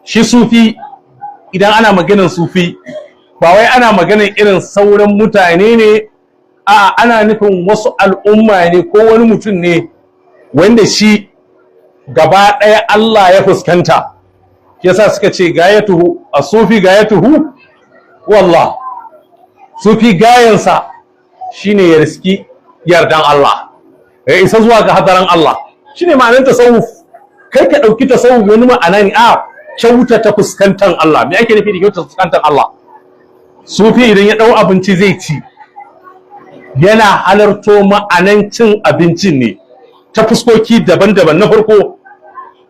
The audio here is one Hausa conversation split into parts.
shi sufi idan ana maganin sufi ba wai ana maganin irin sauran mutane ne, a ana nufin wasu al'umma ne ko wani mutum ne wanda shi gaba ɗaya Allah ya fuskanta. Yasa suka ce gayatuhu as-sufi gayatuhu wallah, sufi gayansa shine ya riski yardan Allah, ya isa zuwa ga hadaran Allah, shine ma'anar tasawuf. Kai ka dauki tasawuf wani ma'ana ne, a kyauta ta fuskantar Allah. Me ake nufi da kyauta ta fuskantar Allah? Sufi idan ya dau abinci zai ci, yana halarto ma'anan cin abincin ne ta fuskoki daban-daban. Na farko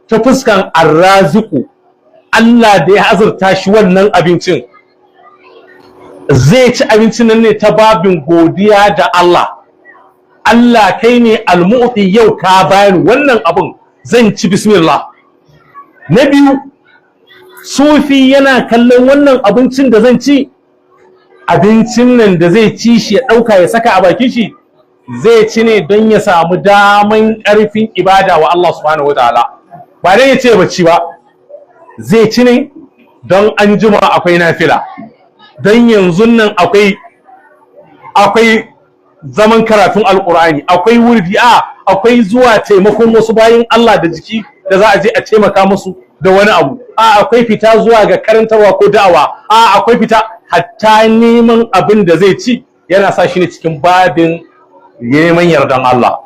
ta fuskan arraziku, Allah da ya azurta shi wannan abincin, zai ci abincin nan ne ta babin godiya da Allah. Allah kai ne almu'ti, yau ka bani wannan abun, zan ci bismillah. Na biyu, sufi yana kallon wannan abincin da zan ci, abincin nan da zai ci shi ya ɗauka ya saka a bakin shi, zai ci ne don ya samu daman ƙarfin ibada wa Allah subhanahu wataala, ba dai ya ce bacci ba. Zai ci ne don an jima akwai nafila, don yanzu nan akwai zaman karatun alkur'ani, akwai wurdi, akwai zuwa taimakon wasu bayin Allah da jiki da za a je a taimaka musu da wani abu, akwai fita zuwa ga karantarwa ko da'awa, akwai fita hatta neman abin da zai ci yana sa shi ne cikin babin neman yardan Allah.